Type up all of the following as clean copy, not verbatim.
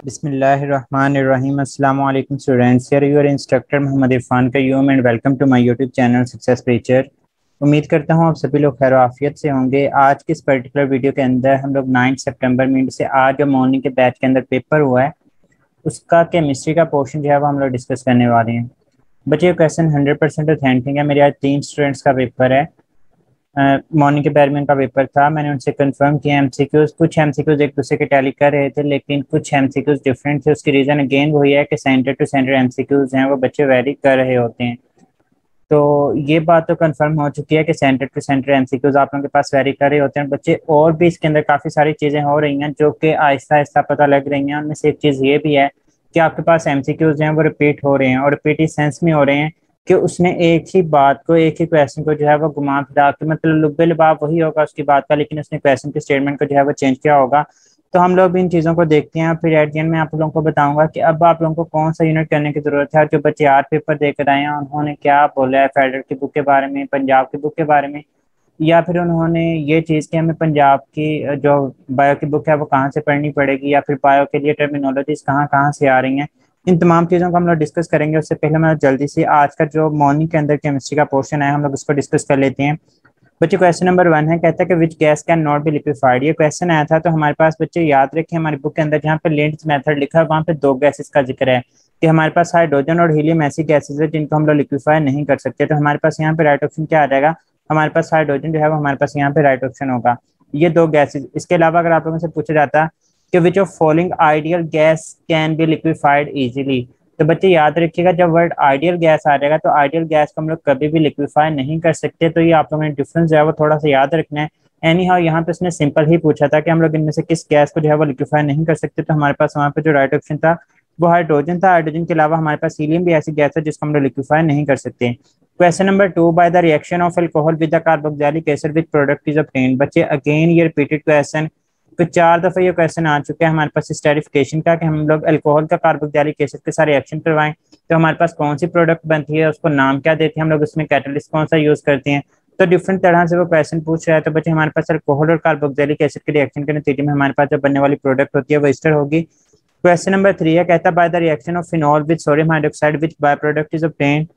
बिस्मिल्लाहिर्रहमानिर्रहीम। अस्सलाम वालेकुम students, here your instructor Mohammad Irfan Qayyum and welcome to my YouTube channel success preacher. उम्मीद करता हूँ आप सभी लोग खैर आफियत से होंगे। आज के इस पर्टिकुलर वीडियो के अंदर हम लोग 9 सितंबर मीड से आज जो मॉर्निंग के बैच के अंदर पेपर हुआ है उसका केमिस्ट्री का पोर्शन जो है वो हम लोग डिस्कस करने वाले हैं। बच्चे क्वेश्चन 100% ऑथेंटिक है। मेरे आज 3 स्टूडेंट्स का पेपर है। मॉर्निंग के बैरमैन का पेपर था। मैंने उनसे कंफर्म किया एमसीक्यूज, कुछ एमसीक्यूज एक दूसरे के टैली कर रहे थे लेकिन कुछ एमसीक्यूज डिफरेंट थे। उसकी रीजन अगेन वही है कि सेंटर टू सेंटर एमसीक्यूज हैं वो बच्चे वेरी कर रहे होते हैं। तो ये बात तो कंफर्म हो चुकी है कि सेंटर टू सेंटर एमसीक्यूज आप लोगों के पास वेरी कर रहे होते हैं बच्चे। और भी इसके अंदर काफ़ी सारी चीज़ें हो रही हैं जो कि आहिस्ता आहिस्ता पता लग रही हैं। उनमें से एक चीज़ ये भी है कि आपके पास एमसीक्यूज हैं वो रिपीट हो रहे हैं और रिपीट इस सेंस में हो रहे हैं कि उसने एक ही बात को, एक ही क्वेश्चन को जो है वो घुमा फिरा के, मतलब लुब्बे लुबाब वही होगा उसकी बात का, लेकिन उसने क्वेश्चन के स्टेटमेंट को जो है वो चेंज किया होगा। तो हम लोग भी इन चीज़ों को देखते हैं। फिर एट द एंड में आप लोगों को बताऊंगा कि अब आप लोगों को कौन सा यूनिट करने की जरूरत है। और जो बच्चे आर पेपर देकर आए हैं उन्होंने क्या बोला है फेडरल की बुक के बारे में, पंजाब की बुक के बारे में, या फिर उन्होंने ये चीज़ कि हमें पंजाब की जो बायो की बुक है वो कहाँ से पढ़नी पड़ेगी, या फिर बायो के लिए टर्मिनोलॉजीज कहाँ कहाँ से आ रही हैं। इन तमाम चीज़ों को हम लोग डिस्कस करेंगे। उससे पहले मैं जल्दी से आज का जो मॉर्निंग के अंदर केमिस्ट्री का पोर्शन है हम लोग उसको डिस्कस कर लेते हैं। बच्चे क्वेश्चन नंबर 1 है, कहता है कि which gas can not be liquefied. ये क्वेश्चन आया था तो हमारे पास बच्चे याद रखें हमारी बुक के अंदर जहाँ पे लिंट्स मेथड लिखा है वहाँ पे 2 गैसेस का जिक्र है कि हमारे पास हाइड्रोजन और हीलियम ऐसी गैसेस है जिनको हम लोग लिक्विफाई नहीं कर सकते। तो हमारे पास यहाँ पे राइट ऑप्शन क्या आ जाएगा, हमारे पास हाइड्रोजन जो है वो हमारे पास यहाँ पे राइट ऑप्शन होगा। ये 2 गैसेस। इसके अलावा अगर आप लोगों से पूछा जाता कि which of following ideal gas can be liquefied easily, तो बच्चे याद रखिएगा जब वर्ड आइडियल गैस आ जाएगा तो आइडियल गैस को हम लोग कभी भी लिक्विफाई नहीं कर सकते। तो ये आप लोगों ने डिफरेंस जो है वो थोड़ा सा याद रखना है। एनी हाउ यहाँ पे उसने सिंपल ही पूछा था कि हम लोग इनमें से किस गैस को जो है वो लिक्विफाई नहीं कर सकते। तो हमारे पास वहाँ पे जो राइट ऑप्शन था वो हाइड्रोजन था। हाइड्रोजन के अलावा हमारे पास हीलियम भी ऐसी गैस है जिसको हम लोग लिक्विफाई नहीं कर सकते। Question number 2, by the reaction of alcohol with the carboxylic acid which product is obtained. बच्चे अगेन ये रिपीटेड क्वेश्चन, तो 4 दफा ये क्वेश्चन आ चुका है हमारे पास स्टेरिफिकेशन का कि हम लोग अल्कोहल का कार्बोक्सिलिक एसिड के साथ रिएक्शन करवाएं तो हमारे पास कौन सी प्रोडक्ट बनती है, उसको नाम क्या देते हैं हम लोग, उसमें कैटलिस्ट कौन सा यूज करते हैं। तो डिफरेंट तरह से वो क्वेश्चन पूछ रहा है। तो बच्चे हमारे पास अल्कोहल और कार्बोक्सिलिक एसिड के रिएक्शन के नतीजे में हमारे पास जो बनने वाली प्रोडक्ट होती है वो एस्टर होगी। क्वेश्चन नंबर 3 है, कहता है by the reaction of phenol with sodium hydroxide which by product is obtained.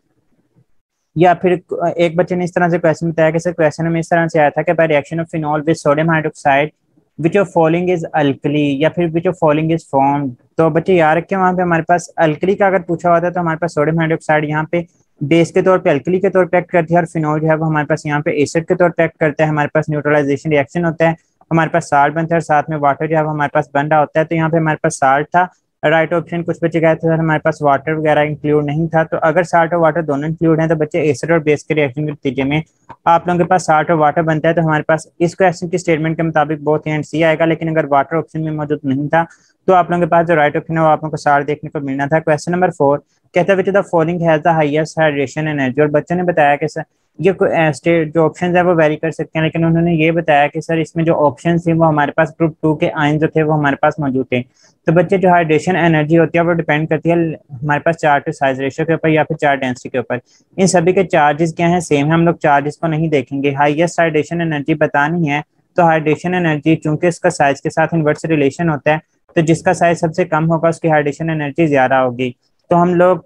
या फिर एक बच्चे ने इस तरह से क्वेश्चन बताया कि सर क्वेश्चन में इस तरह से आया था कि by reaction of phenol with sodium hydroxide which of following is alkali, या फिर विच ऑफ फॉलोइंग इज फॉर्म्ड। तो बच्चे याद रखें वहां पे हमारे पास अल्कली का अगर पूछा हुआ था तो हमारे पास सोडियम हाइड्रोक्साइड यहाँ पे बेस के तौर पे अल्कली के तौर पे एक्ट करती है और फिनॉल जो है वो हमारे पास यहाँ पे एसिड के तौर पे एक्ट करता है। हमारे पास न्यूट्रलाइजेशन रिएक्शन होता है, हमारे पास साल्ट बनता है और साथ में वाटर जो है वो हमारे पास बन रहा होता है। तो यहाँ पे हमारे पास साल्ट था राइट ऑप्शन। कुछ बच्चे कहते थे हमारे पास वाटर वगैरह इंक्लूड नहीं था। तो अगर साल्ट और वाटर दोनों इंक्लूड हैं तो बच्चे एसिड और बेस के रिएक्शन के नतीजे में आप लोगों के पास साल्ट और वाटर बनता है। तो हमारे पास इस क्वेश्चन की स्टेटमेंट के मुताबिक बोथ एंड सी आएगा, लेकिन अगर वाटर ऑप्शन में मौजूद नहीं था तो आप लोगों के पास जो राइट ऑप्शन है वो आप लोगों को साल्ट देखने को मिलना था। क्वेश्चन नंबर 4, कहता है which the following has the highest hydration energy. और बच्चों ने बताया कि सर ये स्टेट जो ऑप्शन है वो वेरी कर सकते हैं, लेकिन उन्होंने ये बताया कि सर इसमें जो ऑप्शन थे वो हमारे पास ग्रुप 2 के आयन जो थे वो हमारे पास मौजूद थे। तो बच्चे जो हाइड्रेशन एनर्जी होती है वो डिपेंड करती है हमारे पास चार्ज टू साइज रेशियो के ऊपर या फिर चार्ज डेंसिटी के ऊपर। इन सभी के चार्जेस क्या हैं, सेम है। हम लोग चार्जेस को नहीं देखेंगे, हाईएस्ट हाइड्रेशन एनर्जी बतानी है। तो हाइड्रेशन एनर्जी चूंकि इसका साइज के साथ इनवर्स रिलेशन होता है तो जिसका साइज सबसे कम होगा उसकी हाइड्रेशन एनर्जी ज्यादा होगी। तो हम लोग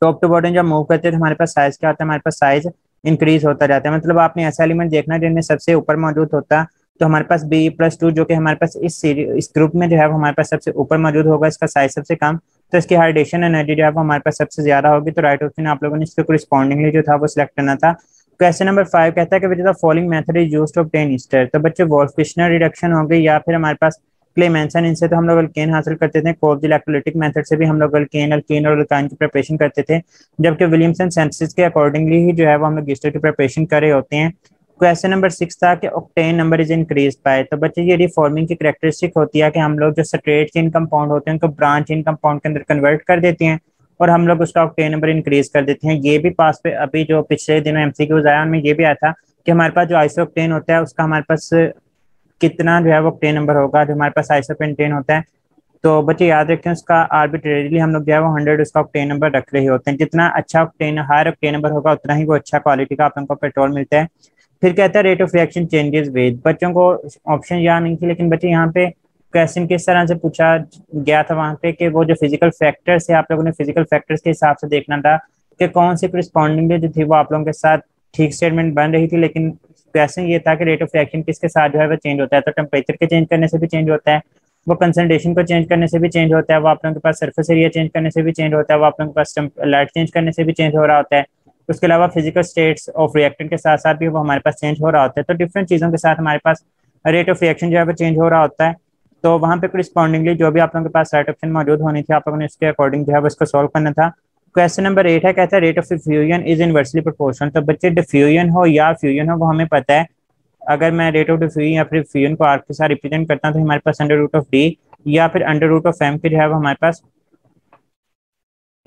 टॉप टू बॉटम जब मूव करते हैं तो हमारे पास साइज क्या होता है, हमारे पास साइज इंक्रीज होता जाता है। मतलब आपने ऐसा एलिमेंट देखना है जिनमें सबसे ऊपर मौजूद होता है। तो हमारे पास B+2 जो कि हमारे पास इस ग्रुप में जो है वो हमारे पास सबसे ऊपर मौजूद होगा, इसका साइज सबसे कम, तो इसकी हाइड्रेशन एनर्जी जो है वो हमारे पास सबसे ज्यादा होगी। तो राइट ऑप्शन आप लोगों ने इसके कोरिस्पॉन्डिंगली जो था वो सिलेक्ट करना था। क्वेश्चन नंबर 5 कहता है कि which is the following method is used to obtain ester. तो बच्चे वोल्फ-किश्नर रिडक्शन हो गई या फिर हमारे पास क्लेमेंसन, इनसे तो हम लोग अल्केन हासिल करते थे। कोल्ब इलेक्ट्रोलिटिक मेथड से भी हम लोग अल्केन अल्कीन और अल्काइन की प्रिपरेशन करते थे, जबकि विलियमसन सिंथेसिस के अकॉर्डिंगली ही जो है वो हम लोग ईस्टर की प्रिपरेशन कर रहे होते हैं। क्वेश्चन नंबर 6 था कि octane number is increase by. तो बच्चे ये रिफॉर्मिंग की करेक्टरिस्टिक होती है कि हम लोग जो स्ट्रेट चेन कंपाउंड होते हैं उनको ब्रांच चेन कंपाउंड के अंदर कन्वर्ट कर देते हैं और हम लोग उसका ऑक्टेन नंबर इंक्रीज कर देते हैं। ये भी पास पे अभी जो पिछले दिनों एमसीक्यूज आया उनमें ये भी आया था कि हमारे पास जो आइसोक्टेन होता है उसका हमारे पास कितना जो है वो ऑक्टेन नंबर होगा जो हमारे पास आइसोपेंटेन होता है। तो बच्चे याद रखें उसका आर्बिट्रेरीली हम लोग जो है वो 100 उसका ऑक्टेन नंबर रख रहे होते हैं। जितना अच्छा ऑक्टेन हायर ऑक्टेन नंबर होगा उतना ही वो अच्छा क्वालिटी का आप लोगों को पेट्रोल मिलता है। फिर कहता है rate of reaction changes with. बच्चों को ऑप्शन याद नहीं थी लेकिन बच्चे यहाँ पे क्वेश्चन किस तरह से पूछा गया था वहां पे कि वो जो फिजिकल फैक्टर्स है आप लोगों ने फिजिकल फैक्टर्स के हिसाब से देखना था कि कौन सी करस्पॉन्डिंग जो थी वो आप लोगों के साथ ठीक स्टेटमेंट बन रही थी, लेकिन क्वेश्चन ये था कि रेट ऑफ रिएक्शन किसके साथ जो है वो चेंज होता है। तो टेम्परेचर के चेंज करने से भी चेंज होता है, वो कंसंट्रेशन को चेंज करने से भी चेंज होता है, वो आप लोगों के पास सरफेस एरिया चेंज करने से भी चेंज होता है, वो आप लोगों के पास लाइट चेंज करने से भी चेंज हो रहा होता है। उसके अलावा फिजिकल स्टेट्स ऑफ रिएक्टेंट के साथ साथ भी वो हमारे पास चेंज हो रहा होता है। तो डिफरेंट चीज़ों के साथ हमारे पास रेट ऑफ रिएक्शन जो है वो चेंज हो रहा होता है। तो वहाँ पे करस्पॉन्डिंगली जो भी आप लोगों के पास राइट ऑप्शन मौजूद होनी थी आप लोगों ने उसके अकॉर्डिंग जो है वो इसको सॉल्व करना था। क्वेश्चन नंबर 8 है, कहता है rate of diffusion is inversely proportional. तो बच्चे डिफ्यूजन हो या फ्यूजन हो वो हमें पता है। अगर मैं रेट ऑफ डिफ्यूजन या फिर फ्यूजन को आर के साथ रिप्रेजेंट करता हूँ तो हमारे पास अंडर रूट ऑफ डी या फिर अंडर रूट ऑफ एम के जो है वो हमारे पास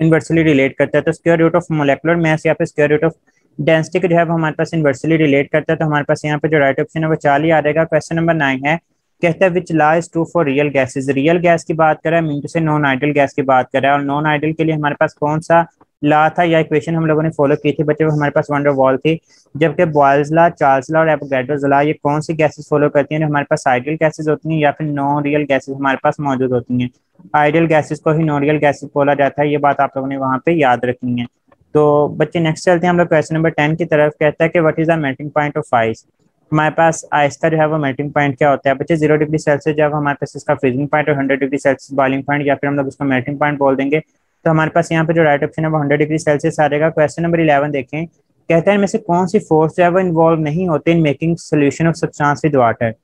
इन्वर्सली रिलेट करता है। तो square root of molecular mass या फिर स्क्वायर रूट ऑफ डेंसिटी को जो है वो हमारे पास इन्वर्सली रिलेट करता है। तो हमारे पास यहाँ पे जो राइट ऑप्शन है वो 4 ही आ जाएगा। क्वेश्चन नंबर 9 है, कहता है which law is true for real gases. Real gas की बात करें, मीन टू से नॉन आइडियल गैस की बात करें, और नॉन आइडियल के लिए हमारे पास कौन सा लॉ था या इक्वेशन हम लोगों ने फॉलो की थी बच्चे, वो हमारे पास वंडर वॉल थी। जबकि बॉयल्स लॉ, चार्ल्स लॉ और एवोगाड्रोस लॉ ये कौन सी गैसेज फॉलो करती हैं जो हमारे पास आइडियल गैसेज होती हैं या फिर नॉन रियल गैसेज हमारे पास मौजूद होती हैं। आइडियल गैसेज को ही नॉन रियल गैसेज बोला जाता है, ये बात आप लोगों ने वहाँ पे याद रखनी है। तो बच्चे नेक्स्ट चलते हैं हम लोग क्वेश्चन नंबर 10 की तरफ। कहता है कि what is the melting point of ice. हमारे पास आइस का जो है वो मेल्टिंग पॉइंट क्या होता है बच्चे, 0 डिग्री सेल्सियस जब हमारे पास इसका फ्रीजिंग पॉइंट और 100 डिग्री सेल्सियस बॉइलिंग पॉइंट या फिर हम लोग उसको मेल्टिंग पॉइंट बोल देंगे। तो हमारे पास यहाँ पे जो राइट ऑप्शन है वो 100 डिग्री सेल्सियस आ जाएगा। क्वेश्चन नंबर 11 देखें, कहता है इनमें से कौन सी फोर्स जो है वो इन्वॉल्व नहीं होते in making solution of substance with water.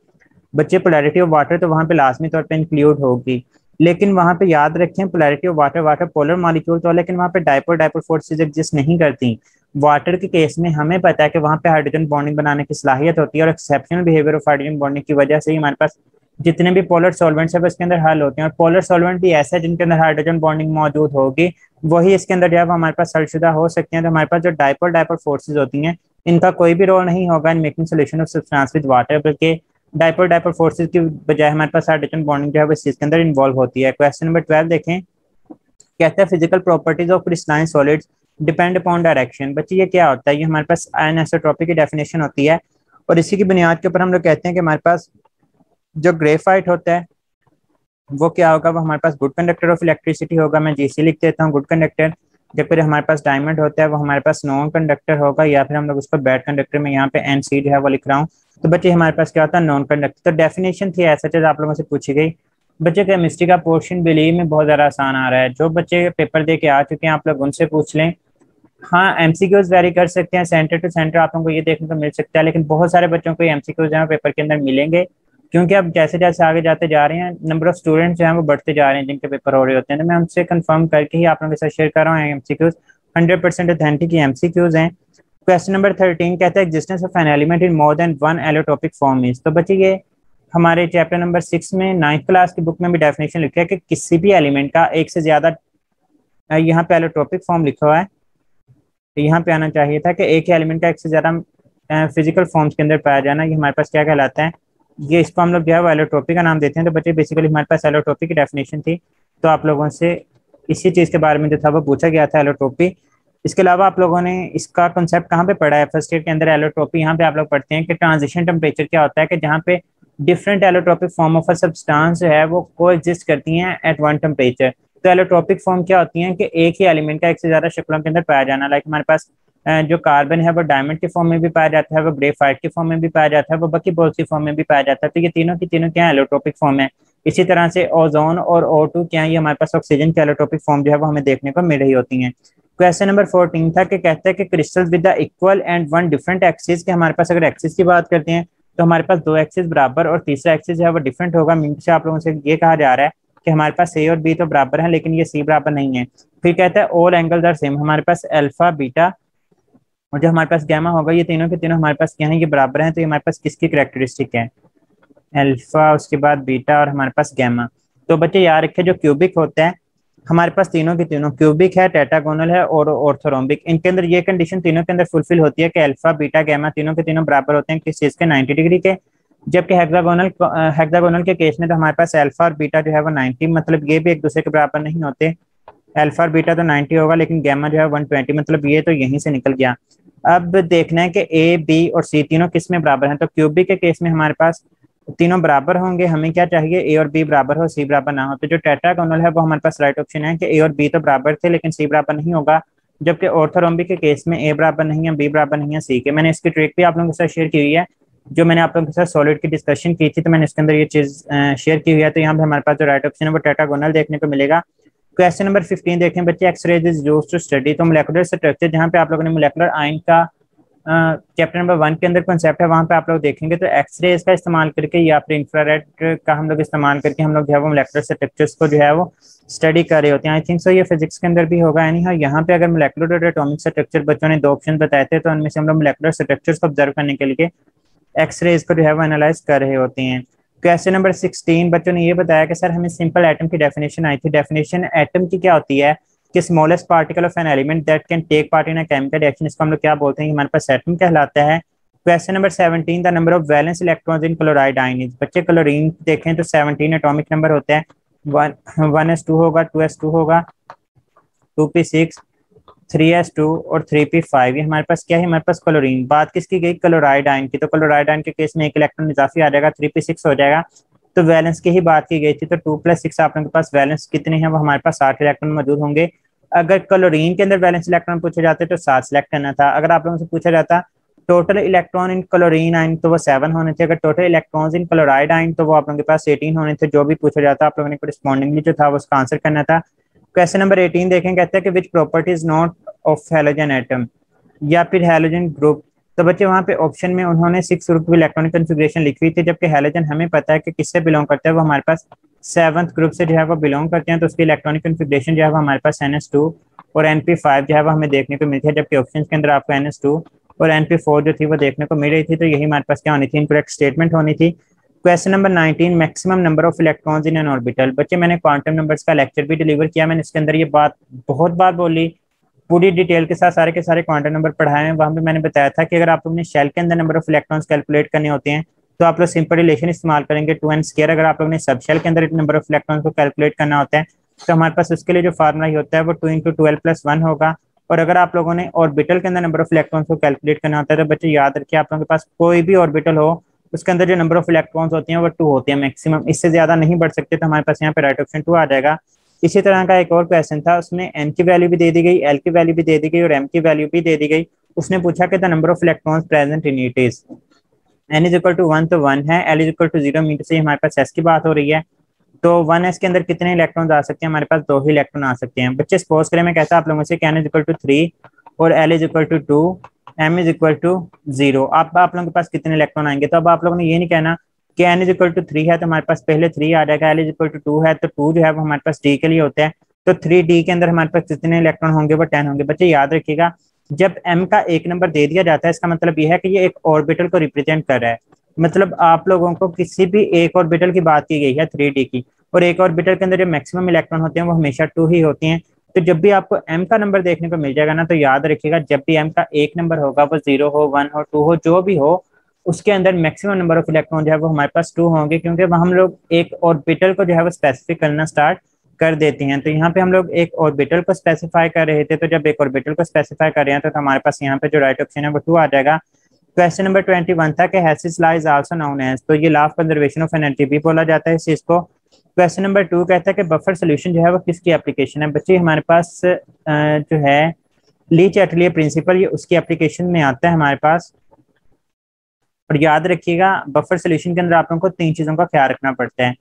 बच्चे पोलैरिटी ऑफ वाटर तो वहाँ पे लाजमी तौर पे इंक्लूड होगी, लेकिन वहाँ पे याद रखें polarity of water, water polar molecule तो, लेकिन वहाँ पे डाइपोल डाइपोल फोर्सेज एग्जिस्ट नहीं करती। वाटर के केस में हमें पता है कि वहाँ पे हाइड्रोजन बॉन्डिंग बनाने की सलाहियत होती है, और exceptional behaviour of hydrogen bonding की वजह से ही हमारे पास जितने भी पोलर सॉल्वेंट्स है उसके अंदर हल होते हैं। और पोलर सॉल्वेंट भी ऐसा है जिनके अंदर हाइड्रोजन बॉन्डिंग मौजूद होगी, वही इसके अंदर जो है हमारे पास हलशुदा हो सकते हैं। तो हमारे पास जो डाइपोल डाइपोल फोर्सेज होती हैं इनका कोई भी रोल नहीं होगा in making solution of substance with water, बल्कि डाइपोल डाइपोल फोर्सेज की बजाय हमारे पास हाइड्रोजन बॉन्डिंग जो है इस चीज के अंदर इन्वॉल्व होती है। क्वेश्चन नंबर 12 देखें, कहता है physical properties of crystalline solids depend upon direction. बच्चे ये क्या होता है, ये हमारे पास अनिसोट्रॉपी की डेफिनेशन होती है, और इसी की बुनियाद के ऊपर हम लोग कहते हैं कि हमारे पास जो ग्रेफाइट होता है वो क्या होगा, वो हमारे पास गुड कंडक्टर ऑफ इलेक्ट्रिसिटी होगा, मैं जीसी लिख देता हूँ गुड कंडक्टर। जब फिर हमारे पास डायमंड होता है वो हमारे पास नॉन कंडक्टर होगा, या फिर हम लोग उसको बैड कंडक्टर में यहाँ पे एन सी जो है वो लिख रहा हूँ। तो बच्चे हमारे पास क्या होता है, नॉन कंडक्टर। तो डेफिनेशन थी ऐसा चीज आप लोगों से पूछी गई। बच्चे केमिस्ट्री का पोर्शन बिलीव में बहुत ज्यादा आसान आ रहा है, जो बच्चे पेपर दे के आ चुके हैं आप लोग उनसे पूछ लें। हाँ एमसीक्यूज वेरी कर सकते हैं, सेंटर टू सेंटर आप लोगों को ये देखने को मिल सकता है, लेकिन बहुत सारे बच्चों को एमसीक्यूज जो है पेपर के अंदर मिलेंगे, क्योंकि अब जैसे जैसे आगे जाते जा रहे हैं नंबर ऑफ स्टूडेंट्स जो हैं वो बढ़ते जा रहे हैं जिनके पेपर हो रहे होते हैं। तो मैं उनसे कंफर्म करके ही आप लोगों के साथ शेयर कर रहा हूँ एमसीक्यूज 100% ऑथेंटिक एमसीक्यूज हैं। क्वेश्चन नंबर 13 कहता है existence of an element in more than one allotropic form is. तो बच्चे ये हमारे चैप्टर नंबर 6 में 9th क्लास की बुक में भी डेफिनेशन लिखा है कि किसी भी एलिमेंट का एक से ज्यादा, यहाँ पे एलोटोपिक फॉर्म लिखा हुआ है तो यहाँ पे आना चाहिए था कि एक ही एलिमेंट का एक से ज्यादा फिजिकल फॉर्म्स के अंदर पाया जाना, ये हमारे पास क्या कहलाता है, ये इसको हम लोग जो है वो एलोट्रोपी का नाम देते हैं। तो बच्चे बेसिकली हमारे पास एलोट्रोपी की डेफिनेशन थी, तो आप लोगों से इसी चीज़ के बारे में जो था वो पूछा गया था एलोट्रोपी। इसके अलावा आप लोगों ने इसका कंसेप्ट कहाँ पे पढ़ा है, फर्स्ट ईयर के अंदर एलोट्रोपी। यहाँ पे आप लोग पढ़ते हैं कि ट्रांजिशन टेम्परेचर क्या होता है, कि जहाँ पे different allotropic form of a substance जो है वो को एग्जिस्ट करती हैं एट वन टेम्परेचर। तो एलोट्रोपिक फॉर्म क्या होती हैं कि एक ही एलिमेंट का एक से ज्यादा शक्लों के अंदर पाया जाना। लाइक हमारे पास जो कार्बन है वो डायमंड के फॉर्म में भी पाया जाता है, वो ग्रेफाइट के फॉर्म में भी पाया जाता है, वो बकीबॉल्स के फॉर्म में भी पाया जाता है। तो ये तीनों की तीनों क्या है, एलोट्रोपिक फॉर्म है। इसी तरह से ओजोन और O2 क्या है, ये हमारे पास ऑक्सीजन की एलोट्रोपिक फॉर्म जो है वो हमें देखने को मिल रही होती है। क्वेश्चन नंबर 14 था कि कहता है कि crystal with the equal and one different axis, के हमारे पास अगर एक्सिस की बात करते हैं तो हमारे पास दो एक्सिस बराबर और तीसरा एक्सिस जो है वो डिफरेंट होगा। मीन से आप लोगों से ये कहा जा रहा है कि हमारे पास ए और बी तो बराबर है लेकिन ये सी बराबर नहीं है। फिर कहता है ऑल एंगल्स आर सेम, हमारे पास अल्फा बीटा और जो हमारे पास गैमा होगा ये तीनों के तीनों हमारे पास क्या है, ये बराबर हैं। तो ये हमारे पास किसकी कैरेक्टरिस्टिक है, अल्फा, उसके बाद बीटा और हमारे पास गैमा। तो बच्चे याद रखें जो क्यूबिक होता है हमारे पास तीनों के तीनों क्यूबिक है, टेट्रागोनल है और ऑर्थोरोम्बिक, इनके अंदर ये कंडीशन तीनों के अंदर फुलफिल होती है कि अल्फा बीटा गैमा तीनों के तीनों बराबर होते हैं किस चीज के, 90 डिग्री के। जबकि हेक्सागोनल के केस में तो हमारे पास अल्फा और बीटा जो है वो 90, मतलब ये भी एक दूसरे के बराबर नहीं होते। अल्फा और बीटा तो 90 होगा लेकिन गैमा जो है 120, मतलब ये तो यहीं से निकल गया। अब देखना है कि ए बी और सी तीनों किस में बराबर हैं। तो क्यूबिक के केस में हमारे पास तीनों बराबर होंगे, हमें क्या चाहिए, ए और बी बराबर हो, सी बराबर ना हो। तो जो टेट्रागोनल है वो हमारे पास राइट ऑप्शन है कि ए और बी तो बराबर थे लेकिन सी बराबर नहीं होगा, जबकि ऑर्थोरोम्बिक के केस में ए बराबर नहीं है, बी बराबर नहीं है सी के। मैंने इसकी ट्रिक भी आप लोगों के साथ शेयर की हुई है, जो मैंने आप लोगों के साथ सॉलिड की डिस्कशन की थी, तो मैंने इसके अंदर ये चीज शेयर की हुई है। तो यहाँ पे हमारे पास जो राइट ऑप्शन है वो टेट्रागोनल देखने को मिलेगा। क्वेश्चन नंबर 15 देखें बच्चे, X rays is used to study. तो मोलेकुलर स्ट्रक्चर, जहाँ पे आप लोगों ने मोलेकुलर आयन का चैप्टर नंबर 1 के अंदर कॉन्सेप्ट है, वहां पे आप लोग देखेंगे तो एक्सरेज का इस्तेमाल करके या फिर इंफ्रारेड का हम लोग इस्तेमाल करके हम लोग जो है वो मोलेकुलर स्ट्रक्चर्स को जो है वो स्टडी कर रहे होते हैं। आई थिंक सो ये फिजिक्स के अंदर भी होगा। यानी हाँ, यहाँ पे अगर मोलेकुलर और एटॉमिक स्ट्रक्चर बच्चों ने दो ऑप्शन बताए थे, तो उनमें से हम लोग मोलेकुलर स्ट्रक्चर्स को ऑब्जर्व करने के लिए एक्सरेज को जो है वो एनालाइज कर रहे होते हैं। क्वेश्चन नंबर 16 बच्चों ने ये बताया कि सर हमें सिंपल एटम की डेफिनेशन आई थी। डेफिनेशन एटम की क्या होती है कि smallest particle of an element that can take part in a chemical reaction, इसको हम लोग क्या बोलते हैं, हमारे पास एटम कहलाता है। Question number 17, the number of valence electrons in chloride ion is. बच्चे क्लोरीन देखें तो 17 एटॉमिक नंबर होते हैं। 1s2 होगा, 2s2 होगा, 2p6, 3s2 और 3p5। ये हमारे पास क्या है, हमारे पास क्लोरीन। बात किसकी गई, क्लोराइड आयन की। तो क्लोराइड आयन के केस में एक इलेक्ट्रॉन इजाफी आ जाएगा, 3p6 हो जाएगा। तो वैलेंस की ही बात की गई थी, तो 2+6 आप लोगों के पास वैलेंस कितने हैं, वो हमारे पास 8 इलेक्ट्रॉन मौजूद होंगे। अगर क्लोरीन के अंदर वैलेंस इलेक्ट्रॉन पूछे जाते तो 7 सेलेक्ट करना था। अगर आप लोगों से पूछा जाता total electron in chlorine ion, तो वो 7 होने थे। अगर total electrons in chloride ion, तो वो आप लोगों के पास 18 होने थे। जो भी पूछा जाता आप लोगों ने कोरिस्पॉन्डिंगली जो था वो उसका आंसर करना था। क्वेश्चन नंबर 18 देखें, कहते हैं कि which property is not of halogen atom या फिर हैलोजन ग्रुप। तो बच्चे वहां पे ऑप्शन में उन्होंने 6 ग्रुप की इलेक्ट्रॉनिक कॉन्फ़िगरेशन लिखी हुई थी, जबकि हैलोजन हमें पता है कि किससे बिलोंग करता है, वो हमारे पास 7th ग्रुप से जो है वो बिलोंग करते हैं। तो उसकी इलेक्ट्रॉनिक कॉन्फ़िगरेशन जो है वो हमारे पास NS2 और NP5 जो है वो हमें देखने को मिलती है, जबकि ऑप्शन के अंदर आपको NS2 और NP4 जो थी वो देखने को मिल रही थी। तो यही हमारे पास क्या होनी थी, इनकरेक्ट स्टेटमेंट होनी थी। Question number 19, maximum number of electrons in an orbital. बच्चे मैंने क्वांटम नंबर्स का लेक्चर भी डिलीवर किया, मैंने इसके अंदर ये बात बहुत बार बोली, पूरी डिटेल के साथ सारे के सारे क्वांटम नंबर पढ़ाए हैं। वहां पे मैंने बताया था कि अगर आप लोगों ने शेल के अंदर नंबर ऑफ इलेक्ट्रॉन्स कैलकुलेट करने होते हैं तो आप लोग सिंपल रिलेशन इस्तेमाल करेंगे 2n²। अगर आप लोगों ने सब शेल के अंदर नंबर ऑफ इलेक्ट्रॉन्स को कैलकुलेट करना होता है तो हमारे पास उसके लिए जो फार्मूला होता है वो 2 × 12+1 होगा। और अगर आप लोगों ने ऑर्बिटल के अंदर नंबर ऑफ इलेक्ट्रॉन्स को कैलकुलेट करना होता है तो बच्चे याद रखिए, आप लोगों के पास कोई भी ऑर्बिटल हो उसके अंदर जो नंबर ऑफ इलेक्ट्रॉन्स होते हैं वो 2 होते हैं मैक्सिमम, इससे ज्यादा नहीं बढ़ सकते। तो हमारे पास यहाँ पे राइट ऑप्शन 2 आ जाएगा। इसी तरह का एक और क्वेश्चन था, उसमें n की वैल्यू भी दे दी गई, l की वैल्यू भी दे दी गई और m की वैल्यू भी दे दी गई। उसने पूछा कि the number of electrons present in it is. n is equal to 1 तो 1 है, l is equal to 0 metre से हमारे पास s की बात हो रही है। तो 1s के अंदर कितने इलेक्ट्रॉन आ सकते हैं, हमारे पास 2 ही इलेक्ट्रॉन आ सकते हैं। बच्चे सपोज करें मैं कहता आप लोगों से n इज इक्वल टू 3 और l is equal to 2, m is equal to 0। अब आप लोगों के पास कितने इलेक्ट्रॉन आएंगे, तो अब आप लोगों ने ये नहीं कहना कि n इज इक्वल टू 3 है तो हमारे पास पहले 3 आ जाएगा, l इज इक्वल टू 2 है तो 2 जो है वो हमारे पास d के लिए होता है। तो 3d के अंदर हमारे पास कितने इलेक्ट्रॉन होंगे, वो 10 होंगे। बच्चे याद रखिएगा, जब m का एक नंबर दे दिया जाता है इसका मतलब ये है कि ये एक ऑर्बिटल को रिप्रेजेंट कर रहा है। मतलब आप लोगों को किसी भी एक ऑर्बिटल की बात की गई है 3d की, और एक ऑर्बिटल के अंदर जो मैक्सिमम इलेक्ट्रॉन होते हैं वो हमेशा 2 ही होते हैं। तो जब भी आपको m का नंबर देखने को मिल जाएगा ना, तो याद रखिएगा जब भी m का एक नंबर होगा वो 0 हो, 1 हो, 2 हो, जो भी हो, उसके अंदर मैक्सिमम नंबर ऑफ इलेक्ट्रॉन जो है वो हमारे पास 2 होंगे, क्योंकि वह हम लोग एक ऑर्बिटल को जो है वो स्पेसिफिक करना स्टार्ट कर देते हैं। तो यहाँ पे हम लोग एक ऑर्बिटल को स्पेसिफाई कर रहे थे, तो जब एक ऑर्बिटल को स्पेसिफाई कर रहे हैं तो हमारे पास यहाँ पे जो राइट ऑप्शन है वो 2 आ जाएगा। क्वेश्चन नंबर 21 था कि Hess's law is also known as, तो ये law of conservation of energy भी बोला जाता है इस चीज को। क्वेश्चन नंबर 2 कहता है कि बफर सोल्यूशन जो है वो किसकी एप्लीकेशन है। बच्चे हमारे पास जो है ली चैटलियर प्रिंसिपल, ये उसकी एप्लीकेशन में आता है हमारे पास। और याद रखिएगा बफर सोल्यूशन के अंदर आप लोगों को 3 चीजों का ख्याल रखना पड़ता है।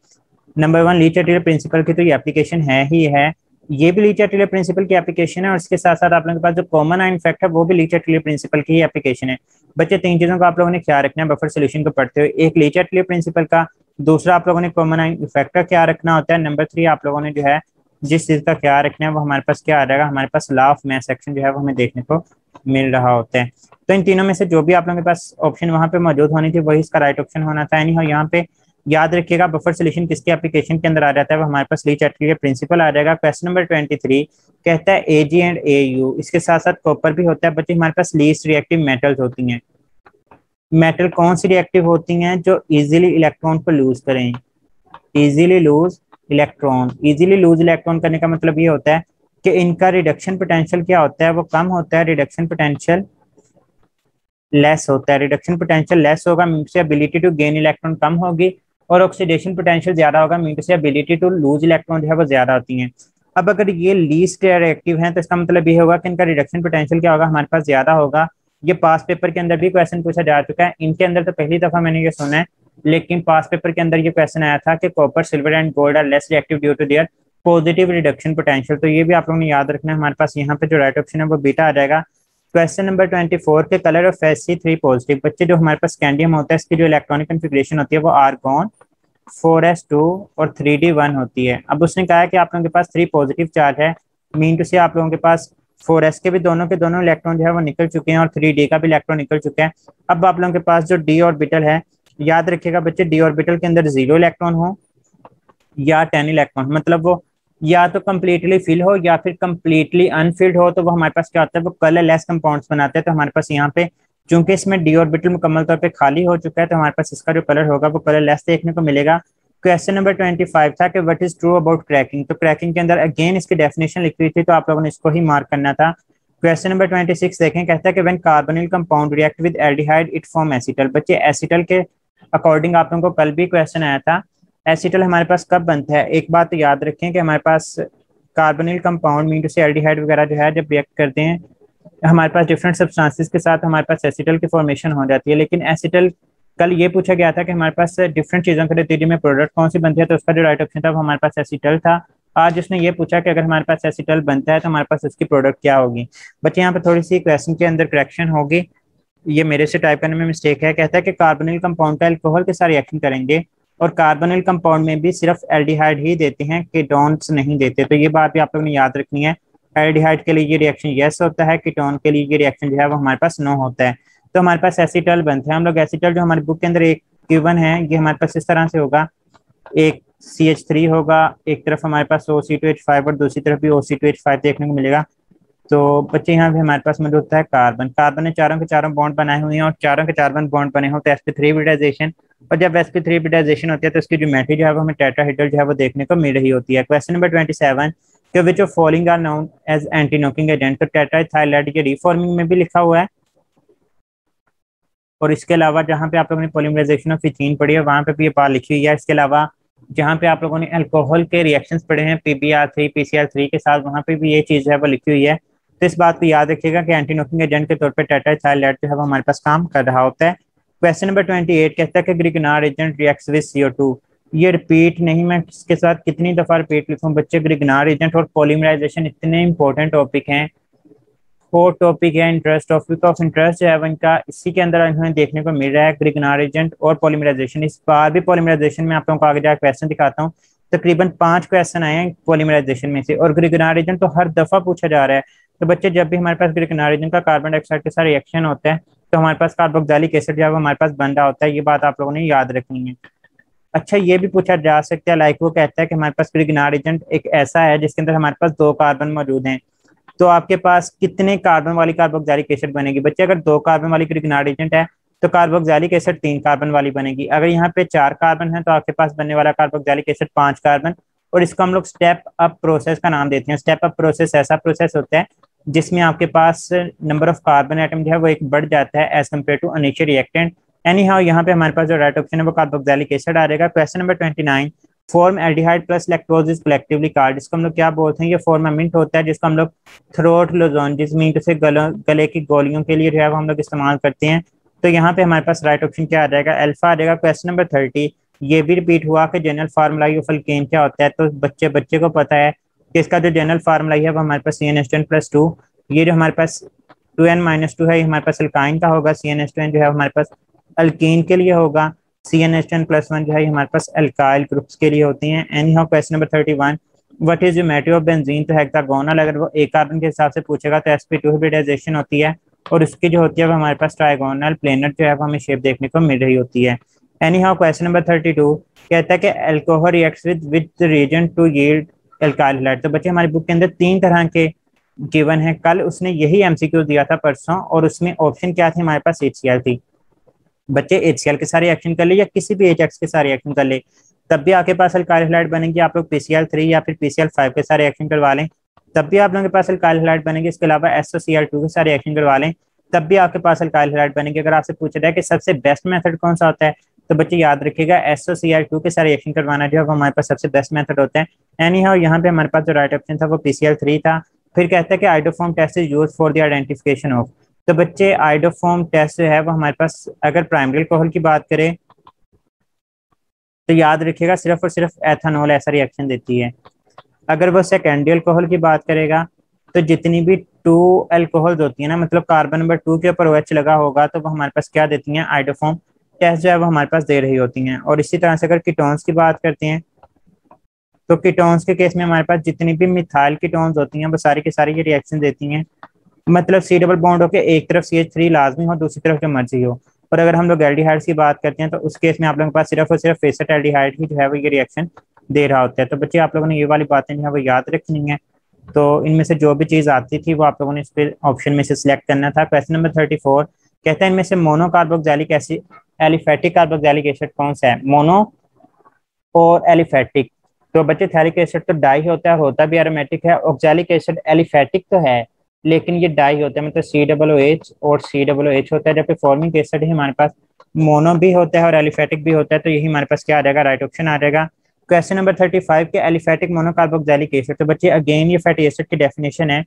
नंबर 1, ली चैटलियर प्रिंसिपल की तो ये एप्लीकेशन है ही है, ये भी ली चैटलियर प्रिंसिपल की एप्लीकेशन है, और इसके साथ साथ आप लोगों के पास जो कॉमन आयन इफेक्ट है वो भी ली चैटलियर प्रिंसिपल की ही एप्लीकेशन है। बच्चे 3 चीजों का आप लोगों ने ख्याल रखना है बफर सोल्यूशन को पढ़ते हुए, एक ली चैटलियर प्रिंसिपल का, दूसरा आप लोगों ने कॉमन आयन इफेक्ट का ख्याल रखना होता है, नंबर 3 आप लोगों ने जो है जिस चीज का ख्याल रखना है वो हमारे पास क्या आ जाएगा, हमारे पास लॉ ऑफ मास एक्शन जो है वो हमें देखने को मिल रहा होता है। तो इन तीनों में से जो भी आप लोगों के पास ऑप्शन वहां पे मौजूद होनी थी वही इसका राइट ऑप्शन होना था। यानी यहाँ पे याद रखिएगा बफर सोल्यूशन किसकी एप्लीकेशन के अंदर आ जाता है, वो हमारे पास ली चैटलियर प्रिंसिपल आ जाएगा। क्वेश्चन नंबर 23 कहता है Ag एंड Au, इसके साथ साथ कॉपर भी होता है। बच्चे हमारे पास लीस्ट रिएक्टिव मेटल्स होती हैं। मेटल कौन सी रिएक्टिव होती हैं, जो इजीली इलेक्ट्रॉन को लूज करें, easily loose electron. Easily loose electron करने का मतलब ये होता है कि इनका रिडक्शन पोटेंशियल क्या होता है, वो कम होता है। रिडक्शन पोटेंशियल लेस होता है, रिडक्शन पोटेंशियल लेस होगा मीन से एबिलिटी टू गेन इलेक्ट्रॉन कम होगी, और ऑक्सीडेशन पोटेंशियल ज्यादा होगा मीन से एबिलिटी टू लूज इलेक्ट्रॉन जो है वो ज्यादा होती है। अब अगर ये लीस्ट रिएक्टिव है तो इसका मतलब ये होगा कि इनका रिडक्शन पोटेंशियल क्या होगा, हमारे पास ज्यादा होगा। ये पास पेपर के अंदर भी क्वेश्चन पूछा जा चुका है, इनके अंदर तो पहली दफा मैंने ये सुना है, लेकिन पास पेपर के अंदर ये क्वेश्चन आया था कि copper silver and gold are less reactive due to their positive reduction potential. तो ये भी आप लोगों ने याद रखना है, हमारे पास यहाँ पे जो राइट ऑप्शन है वो बीटा आ जाएगा। क्वेश्चन नंबर 24 के कलर ऑफ Sc3 पॉजिटिव, बच्चे जो हमारे पास स्कैंडियम होता है इसकी जो इलेक्ट्रॉनिक कन्फिग्रेशन होती है वो आर्गॉन 4s2 और 3d1 होती है। अब उसने कहा है कि आप लोगों के पास 3 पॉजिटिव चार्ज है, मीन टू से आप लोगों के पास 4s के भी दोनों के दोनों इलेक्ट्रॉन जो है वो निकल चुके हैं और 3d का भी इलेक्ट्रॉन निकल चुका है। अब आप लोगों के पास जो d ऑर्बिटल है, याद रखिएगा बच्चे, d ऑर्बिटल के अंदर 0 इलेक्ट्रॉन हो या 10 इलेक्ट्रॉन, मतलब वो या तो कम्प्लीटली फिल हो या फिर कम्प्लीटली अनफिल्ड हो, तो वो हमारे पास क्या होता है, वो कलरलेस कंपाउंड्स बनाते हैं। तो हमारे पास यहाँ पे चूंकि इसमें डी ऑर्बिटल मुकम्मल तौर पे खाली हो चुका है, तो हमारे पास इसका जो कलर होगा वो कलरलेस देखने को मिलेगा। क्वेश्चन नंबर 25 था कि what is true about cracking. तो क्रैकिंग के अंदर अगेन इसकी डेफिनेशन लिखी हुई थी, तो आप लोगों ने इसको ही मार्क करना था। क्वेश्चन नंबर 26 देखें, कहता है कि when carbonyl compound react with aldehyde it form acetal. बच्चे एसिटल के अकॉर्डिंग आप लोगों को कल भी क्वेश्चन आया था, एसिटल हमारे पास कब बनता है। एक बात तो याद रखें कि हमारे पास कार्बोनिल कंपाउंड मीन टू से एल्डिहाइड वगैरह जो है जब रिएक्ट करते हैं हमारे पास डिफरेंट सब्सटेंसेस के साथ हमारे पास एसिटल की फॉर्मेशन हो जाती है। लेकिन एसिटल कल ये पूछा गया था कि हमारे पास डिफरेंट चीजों के नतीजे में प्रोडक्ट कौन सी बनती है, तो उसका जो राइट ऑप्शन था वो हमारे पास एसिटल था। आज उसने ये पूछा कि अगर हमारे पास एसिटल बनता है तो हमारे पास उसकी प्रोडक्ट क्या होगी। बच्चे यहाँ पे थोड़ी सी क्वेश्चन के अंदर करेक्शन होगी, ये मेरे से टाइप करने में मिस्टेक है। कहता है कि कार्बोनिल कंपाउंड का अल्कोहल के साथ रिएक्शन करेंगे और कार्बोनिल कंपाउंड में भी सिर्फ एल्डिहाइड ही देते हैं, कीटोन्स नहीं देते। तो ये बात भी आप लोगों ने याद रखनी है, एल्डिहाइड के लिए ये रिएक्शन यस होता है, कीटोन के लिए ये रिएक्शन जो है वो हमारे पास नो होता है। तो हमारे पास एसिटल बनते हैं, हम लोग एसिटल जो हमारी बुक के अंदर एक गिवन है ये हमारे पास इस तरह से होगा, एक CH3 होगा, एक तरफ हमारे पास O C2H5 और दूसरी तरफ भी O C2H5 देखने को मिलेगा। तो बच्चे यहाँ पे हमारे पास मौजूद होता है कार्बन, कार्बन ने चारों के चारों बॉन्ड बनाए हुए हैं और चारों के चार्बन बॉन्ड बने होते हैं sp3 हाइब्रिडाइजेशन, और जब sp3 हाइब्रिडाइजेशन होती है तो इसकी ज्योमेट्री जो है वो हमें टेट्राहेड्रल जो है वो देखने को मिल रही होती है। क्वेश्चन नंबर 27 कि which of following are known as anti knocking agent. तो टेट्राइथाइलाइड ये रिफॉर्मिंग में भी लिखा हुआ है, और इसके अलावा जहाँ पे आप लोगों ने पॉलीमराइजेशन ऑफ इथीन पढ़ी है वहाँ पे भी ये बात लिखी हुई है। इसके अलावा जहाँ पे आप लोगों ने अल्कोहल के रिएक्शंस पढ़े हैं PbR3 PCR3 के साथ, वहाँ पे भी ये चीज़ है वो लिखी हुई है। तो इस बात को याद रखिएगा कि एंटी नॉकिंग एजेंट के तौर पर टेट्राइथाइलाइड जो है वो हमारे पास काम कर रहा होता है। क्वेश्चन नंबर 28 कहता है कि Grignard agent reacts with CO2। ये रिपीट नहीं, मैं इसके साथ कितनी दफा रिपीट लिखूं बच्चे, ग्रिगनार एजेंट और पॉलीमराइजेशन इतने इंपॉर्टेंट टॉपिक हैं, फोर टॉपिक है इंटरेस्ट, टॉपिक ऑफ इंटरेस्ट जो है इनका इसी के अंदर हमें देखने को मिल रहा है, ग्रिगनार एजेंट और पॉलीमराइजेशन। इस बार भी पॉलीमराइजेशन में आप लोगों को आगे जाकर क्वेश्चन दिखाता हूँ, तकरीबन 5 क्वेश्चन आए हैं पॉलीमराइजेशन में से, और ग्रिगनार एजेंट तो हर दफा पूछा जा रहा है। तो बच्चे जब भी हमारे पास ग्रिगनार एजेंट का कार्बन डाइऑक्साइड के साथ रिएक्शन होता है तो हमारे पास कार्बोक्सिलिक एसिड जो है वो हमारे पास बन रहा होता है, ये बात आप लोगों ने याद रखनी है। अच्छा ये भी पूछा जा सकता है, लाइक वो कहता है कि हमारे पास ग्रिगनार एजेंट एक ऐसा है जिसके अंदर हमारे पास 2 कार्बन मौजूद हैं, तो आपके पास कितने कार्बन वाली कार्बोक्सिलिक एसिड बनेगी। बच्चे अगर 2 कार्बन वाली ग्रिगनार एजेंट है तो कार्बोक्सिलिक एसिड 3 कार्बन वाली बनेगी। अगर यहाँ पे 4 कार्बन है तो आपके पास बनने वाला कार्बोक्सिलिक एसिड 5 कार्बन, और इसको हम लोग स्टेप अप प्रोसेस का नाम देते हैं। स्टेप अप प्रोसेस ऐसा प्रोसेस होता है जिसमें आपके पास नंबर ऑफ कार्बन एटम जो है वो एक बढ़ जाता है as compared to initial reactant. Anyhow यहाँ पे हमारे पास जो राइट ऑप्शन है वो कार्बोक्सिलिक एसिड आ रहेगा। Question number 29 form aldehyde plus lactose is collectively called. इसको हम लोग क्या बोलते हैं, ये फॉर्मामिंट होता है जिसको हम लोग थ्रोट लोजोंजिस मीन से गले की गोलियों के लिए जो है वो हम लोग इस्तेमाल करते हैं। तो यहाँ पे हमारे पास राइट ऑप्शन क्या आ जाएगा, अल्फा आ जाएगा। क्वेश्चन नंबर 30 ये भी रिपीट हुआ कि जनरल फार्मूला ऑफ अल्केन क्या होता है, तो बच्चे को पता है कि इसका जो जनरल फार्मूला है वो हमारे पास CnH2n+2, ये जो हमारे पास 2n-2 है ये हमारे पास अल्काइन का होगा, CnH2n जो है हमारे पास अल्कीन के लिए होगा, CnH2n+1 जो है हमारे पास अल्काइल ग्रुप्स के लिए होती हैं। Any how question number 31 what is geometry of benzene. तो हेक्सागोनल, अगर वो एक कार्बन के हिसाब से पूछेगा तो sp2 हाइब्रिडाइजेशन होती है, और उसकी जो होती है वो हमारे पास ट्राइगोनल प्लेनर जो है वो हमें शेप देखने को मिल रही होती है। एनी हाउ क्वेश्चन नंबर 32 कहता है कि alcohol reacts with reagent to yield alkyl halide. तो बच्चे हमारी बुक के अंदर 3 तरह के गिवन है, कल उसने यही MCQ दिया था परसों, और उसमें ऑप्शन क्या थी हमारे पास HCl थी। बच्चे HCl के सारे रिएक्शन कर ले या किसी भी HX के साथ रिएक्शन कर ले तब भी आपके पास अल्काइल हैलाइड बनेगी। आप लोग PCl3 या फिर PCl5 के साथ रिएक्शन करवा लें तब भी आप लोगों के पास अल्काइल हैलाइड बनेगी। इसके अलावा SOCl2 के साथ रिएक्शन करवा लें तब भी आपके पास अल्काइल हैलाइड बनेगी। अगर आपसे पूछा जाए कि सबसे बेस्ट मेथड कौन सा होता है, तो बच्चे याद रखिएगा SOCl2 के साथ रिएक्शन करवाना जो है वो हमारे पास सबसे बेस्ट मेथड होता है। एनी हाउ यहाँ पे हमारे पास जो राइट ऑप्शन था वो PCl3 था। फिर कहता है कि iodoform test is use for the identification of. तो बच्चे आइडोफॉर्म टेस्ट जो है वो हमारे पास अगर प्राइमरी अल्कोहल की बात करें तो याद रखिएगा सिर्फ और सिर्फ एथानॉल ऐसा रिएक्शन देती है। अगर वो सेकेंडरी अल्कोहल की बात करेगा तो जितनी भी टू अल्कोहल्स होती है ना, मतलब कार्बन नंबर 2 के ऊपर OH लगा होगा तो वो हमारे पास क्या देती हैं, आइडोफॉर्म टेस्ट जो है वो हमारे पास दे रही होती हैं। और इसी तरह से अगर कीटोन्स की बात करते हैं तो कीटोन्स के केस में हमारे पास जितनी भी मिथाइल कीटोन्स होती हैं वो सारी की सारी ये रिएक्शन देती हैं। मतलब C डबल बॉन्ड होकर एक तरफ CH3 लाजमी हो, दूसरी तरफ जो मर्जी हो। और अगर हम लोग एल्डिहाइड्स की बात करते हैं तो उस केस में आप लोगों के पास सिर्फ और सिर्फ एसेट एल्डिहाइड ही जो है वो ये रिएक्शन दे रहा होता है। तो बच्चे आप लोगों ने ये वाली बातें जो है वो याद रखनी है। तो इनमें से जो भी चीज़ आती थी वो आप लोगों ने इस पर ऑप्शन में से सिलेक्ट करना था। क्वेश्चन नंबर 34 कहता है इनमें से monocarboxylic acid aliphatic carboxylic acid कौन सा है, मोनो और एलिफेटिक। तो बच्चे थैलिक एसिड तो डाई होता है, होता भी एरोमेटिक है। ऑक्सैलिक एसिड एलिफेटिक तो है लेकिन ये डाई होता है, मतलब COOH और COOH होता है। जबकि फॉर्मिक एसिड ही हमारे पास मोनो भी होता है और एलिफेटिक भी होता है। तो यही हमारे पास क्या आ जाएगा, राइट ऑप्शन आ जाएगा। क्वेश्चन नंबर 35 के एलिफेटिक मोनोकार्बोक्सिलिक एसिड। तो बच्चे अगेन ये फैटी एसिड की डेफिनेशन है।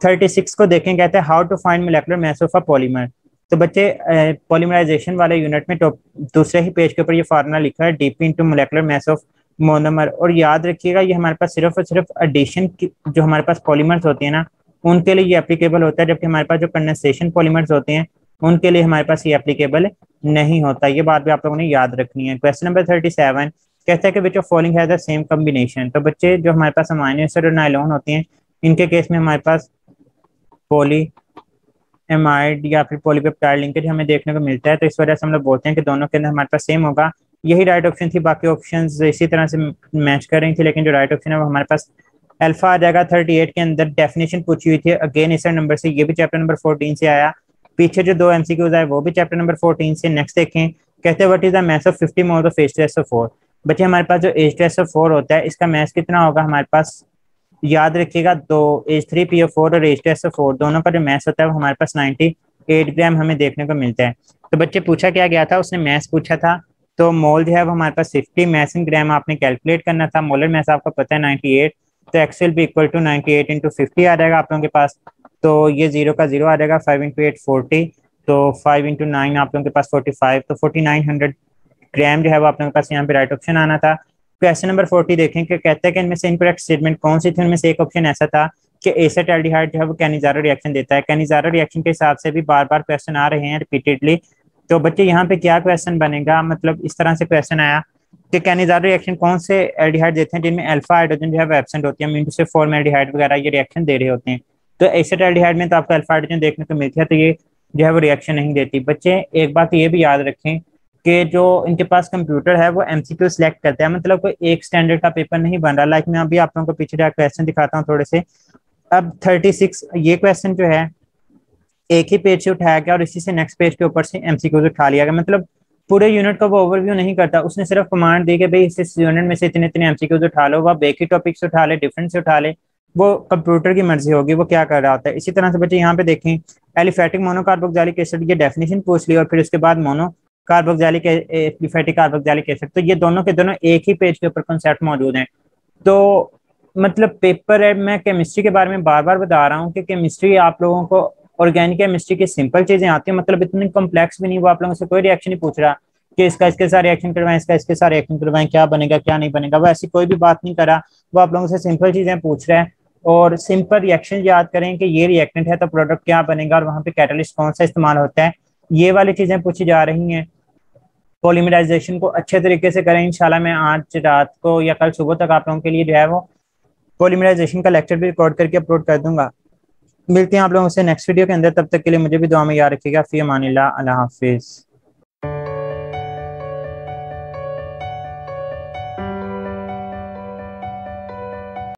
36 को देखें, कहते हैं how to find molecular mass of a polymer. तो बच्चे पॉलीमराइजेशन वाले यूनिट में तो दूसरे ही पेज के ऊपर ये फार्मूला लिखा है DP into molecular mass of monomer. और याद रखिएगा ये हमारे पास सिर्फ और सिर्फ एडिशन की जो हमारे पास पॉलीमर्स होती है ना उनके लिए ये एप्लीकेबल होता है, जबकि हमारे पास जो कंडेंसेशन पॉलीमर्स होते हैं उनके लिए हमारे पास ये एप्लीकेबल नहीं होता। ये बात भी आप लोगों ने याद रखनी है। क्वेश्चन नंबर 37 कहता है कि which of following has the same combination. तो बच्चे जो हमारे पास अमाइनो एसिड और नाइलॉन होते हैं इनके केस में हमारे पास पॉली एमाइड या फिर पॉलीपेप्टाइड लिंकेज हमें देखने को मिलता है। तो इस वजह से हम लोग बोलते हैं कि दोनों के अंदर हमारे पास सेम होगा। यही राइट ऑप्शन थी, बाकी ऑप्शन इसी तरह से मैच कर रही थी, लेकिन जो राइट ऑप्शन है वो हमारे पास अल्फा आ जाएगा। 38 के अंदर डेफिनेशन पूछी हुई थी अगेन इस नंबर से, ये भी चैप्टर नंबर 14 से आया। पीछे जो 2 MCQs आए वो भी चैप्टर नंबर 14 से। नेक्स्ट देखें, कहते हैं what is the mass of 50 mole of H2SO4। बच्चे हमारे पास जो H2SO4 होता है इसका मास कितना होगा हमारे पास, याद रखिएगा दो H3PO4 और H2SO4 दोनों का जो मास होता है वो हमारे पास 98 ग्राम हमें देखने को मिलता है। तो बच्चे पूछा क्या गया था, उसने मास पूछा था। तो मोल जो है वो हमारे पास 50, मास इन ग्राम आपने कैलकुलेट करना था। मोलर मास आपको पता है 98, तो x will be equal to 98 into 50 आ जाएगा आप लोगों के पास। तो ये 0 का 0 आ जाएगा। 5 इंटू 8 40, तो 5 इंटू 9 आप लोगों के पास 45, तो 4900 ग्राम जो है वो आप लोगों के पास यहाँ पे राइट ऑप्शन आना था। क्वेश्चन नंबर 40 देखें कि कहता है कि इनमें से इनकरेक्ट स्टेटमेंट कौन सी थी। उनमें से एक ऑप्शन ऐसा था कि एसेटाल्डिहाइड जो है वो कैनिजारो रिएक्शन देता है। कैनिजारो रिएक्शन के हिसाब से भी बार बार क्वेश्चन आ रहे हैं रिपीटेडली। तो बच्चे यहाँ पे क्या क्वेश्चन बनेगा, मतलब इस तरह से क्वेश्चन आया कि कैनिजारो रिएक्शन कौन से एल्डिहाइड देते हैं जिनमें अल्फा हाइड्रोजन जो है वो एब्सेंट होती है, मीन से फॉर्मल्डिहाइड वगैरह ये रिएक्शन दे रहे होते हैं। तो एसेटाल्डिहाइड में तो आपको अल्फा हाइड्रोजन देखने को मिलती है, तो ये जो है वो रिएक्शन नहीं देती। बच्चे एक बात ये भी याद रखें कि जो इनके पास कंप्यूटर है वो MCQ सिलेक्ट करता है, मतलब कोई एक स्टैंडर्ड का पेपर नहीं बन रहा। लाइक मैं अभी आप लोगों को पीछे जाकर क्वेश्चन दिखाता हूँ थोड़े से। अब 36 ये क्वेश्चन जो है एक ही पेज से उठाया गया और इसी से नेक्स्ट पेज के ऊपर से MCQ उठा लिया गया, मतलब पूरे यूनिट का वो ओवरव्यू नहीं करता। उसने सिर्फ कमांड दी कि भाई इस यूनिट में से इतने इतने MCQ उठा लो, वो एक ही टॉपिक से उठा ले, डिफरेंट से उठा ले, वो कंप्यूटर की मर्जी होगी वो क्या कर रहा होता है। इसी तरह से बच्चे यहाँ पे देखें एलिफेटिक मोनोकार्बोक्सिलिक एसिड ये डेफिनेशन पूछ ली और फिर उसके बाद mono carboxylic aliphatic carboxylic acid. तो ये दोनों के दोनों एक ही पेज के ऊपर कॉन्सेप्ट मौजूद हैं। तो मतलब पेपर है, मैं केमिस्ट्री के बारे में बार बार बता रहा हूँ कि केमिस्ट्री आप लोगों को ऑर्गेनिक केमिस्ट्री की सिंपल चीजें आती हैं, मतलब इतनी कॉम्प्लेक्स भी नहीं। वो आप लोगों से कोई रिएक्शन नहीं पूछ रहा कि इसका इसके साथ रिएक्शन करवाएं, इसका इसके साथ रिएक्शन करवाएं, क्या बनेगा क्या नहीं बनेगा, वो ऐसी कोई भी बात नहीं करा। वो आप लोगों से सिंपल चीजें पूछ रहा है और सिंपल रिएक्शन याद करें कि ये रिएक्टेंट है तो प्रोडक्ट क्या बनेगा और वहां पे कैटलिस्ट कौन सा इस्तेमाल होता है, ये वाली चीजें पूछी जा रही हैं। पॉलीमराइजेशन को अच्छे तरीके से करें इंशाल्लाह। मैं आज रात को या कल सुबह तक आप लोगों के लिए जो है वो पॉलीमराइजेशन का लेक्चर भी रिकॉर्ड करके अपलोड कर दूंगा। मिलते हैं आप लोगों से नेक्स्ट वीडियो के अंदर, तब तक के लिए मुझे भी दुआ में याद रखिएगा। फी अमानिल्लाह, अल्लाह हाफिज।